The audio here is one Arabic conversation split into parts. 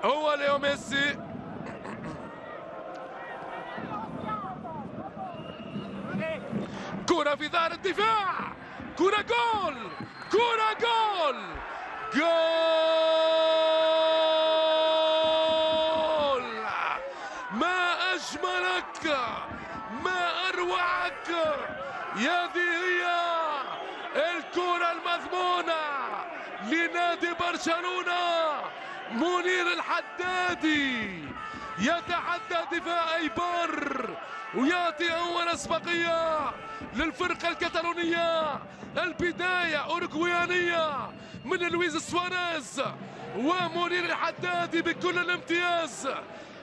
هو ليو ميسي. كرة في ظهر الدفاع، كرة جول، كرة جول، جول. ما أجملك، ما أروعك. هذه هي الكرة المضمونة لنادي برشلونة. منير الحدادي يتحدى دفاع ايبر ويعطي اول اسبقيه للفرقه الكتالونيه. البدايه اوروغويانيه من لويس سواريز، ومنير الحدادي بكل الامتياز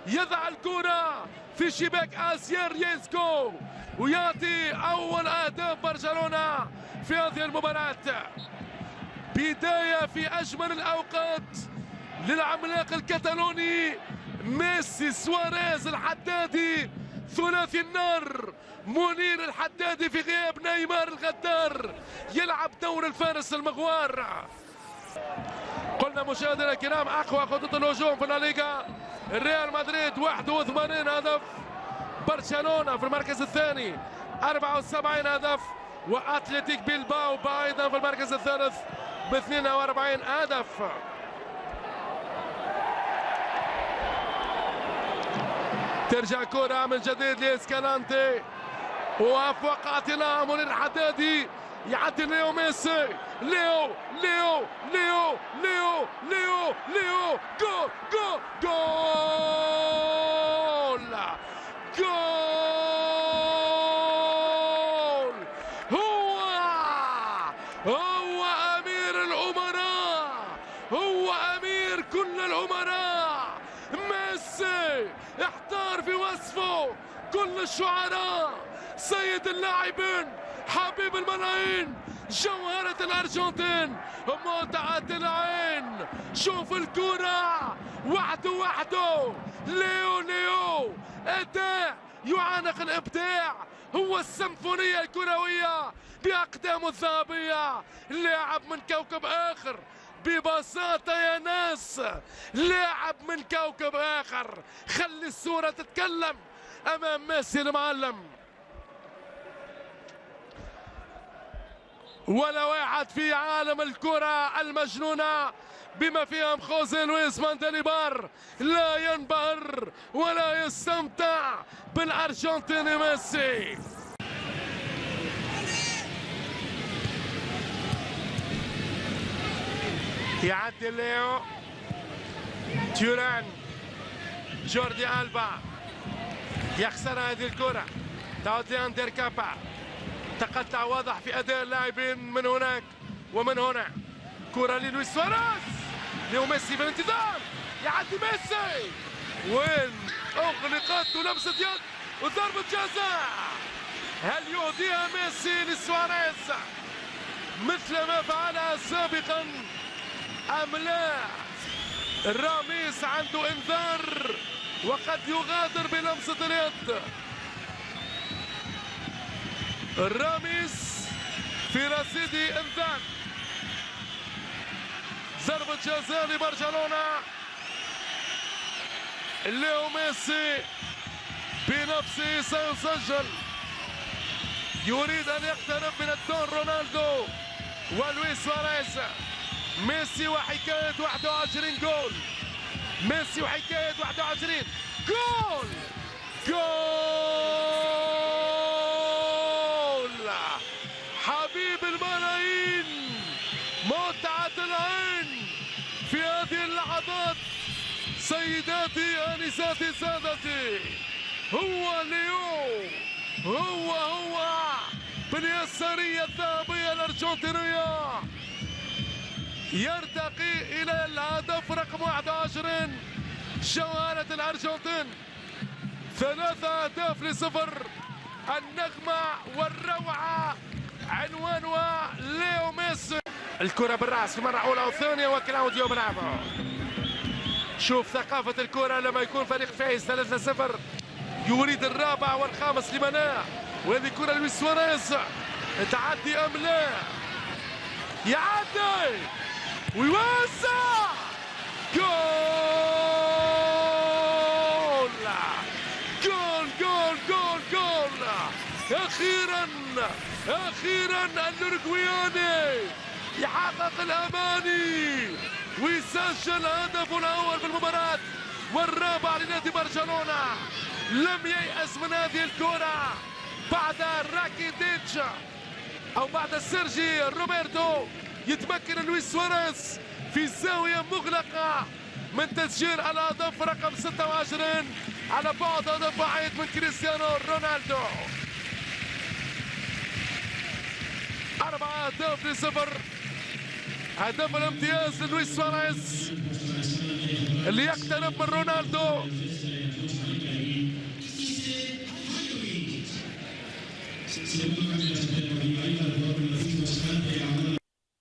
يضع الكره في شباك اسير ييسكو ويعطي اول اهداف برشلونه في هذه المباراه. بدايه في اجمل الاوقات للعملاق الكتالوني ميسي سواريز الحدادي ثلاثي النار. منير الحدادي في غياب نيمار الغدار يلعب دور الفارس المغوار. قلنا مشاهدينا الكرام اقوى خطوط الهجوم في الليغا، ريال مدريد 81 هدف، برشلونة في المركز الثاني 74 هدف، واتلتيك بيلباو ايضا في المركز الثالث ب 42 هدف. ترجع كرة من جديد لإسكالانتي، وفي وقعتنا منير الحدادي يعدي ليو ميسي، ليو ليو ليو ليو ليو ليو جول جول جول جول. هو أمير الأمراء، هو أمير كل الأمراء. ميسي احتار في وصفه كل الشعراء، سيد اللاعبين، حبيب الملايين، جوهرة الأرجنتين، متعة العين. شوف الكرة وحده ليو ليو، أداء يعانق الإبداع، هو السيمفونية الكروية بأقدامه الذهبية. لاعب من كوكب آخر ببساطة يا ناس، لاعب من كوكب آخر. خلي الصورة تتكلم أمام ميسي المعلم. ولا واحد في عالم الكرة المجنونة بما فيهم خوزي لويس مانديليبار لا ينبهر ولا يستمتع بالأرجنتيني ميسي. يعدي ليو، تيوران، جوردي ألبا يخسر هذه الكرة، تعود لأندر كابا. تقطع واضح في أداء اللاعبين من هناك ومن هنا. كرة للويس سواريز، ليو ميسي في الانتظار، يعدي ميسي، وين أغلقت ولمسة يد وضربة جزاء. هل يهديها ميسي لسواريز مثل ما فعلها سابقا أم لا؟ راميس عنده انذار وقد يغادر بلمسة اليد. راميس في رصيد انذار. ضربة جزاء لبرشلونة. ليو ميسي بنفسه سيسجل، يريد ان يقترب من الدون رونالدو ولويس سواريز. ميسي وحكاية 21 جول، ميسي وحكاية 21 جول. جول حبيب الملايين، متعة العين في هذه اللحظات. سيداتي آنساتي سادتي، هو ليو، هو باليسارية الذهبية الأرجنتينية يرتقي إلى الهدف رقم 21. جوهرة الأرجنتين 3 أهداف ل0. النغمة والروعة عنوانها ليو ميسي. الكرة بالرأس في مرة أولى وثانية وكلاوديو برافو. شوف ثقافة الكرة لما يكون فريق فايز 3-0 يريد الرابع والخامس لمناه. وهذه كرة لويس سواريز، تعدي أم لا؟ يعدي ويوسع. جول. أخيرا أخيرا الأوروغواياني يحقق الأماني ويسجل هدفه الأول في المباراة والرابع لنادي برشلونة. لم ييأس من هذه الكرة بعد راكيتيتش أو بعد سيرجي روبرتو. يتمكن لويس سواريز في زاوية مغلقة من تسجيل الهدف رقم 26 على بعد هدف واحد من كريستيانو رونالدو. 4-0. هدف الامتياز للويس سواريز اللي يقترب من رونالدو.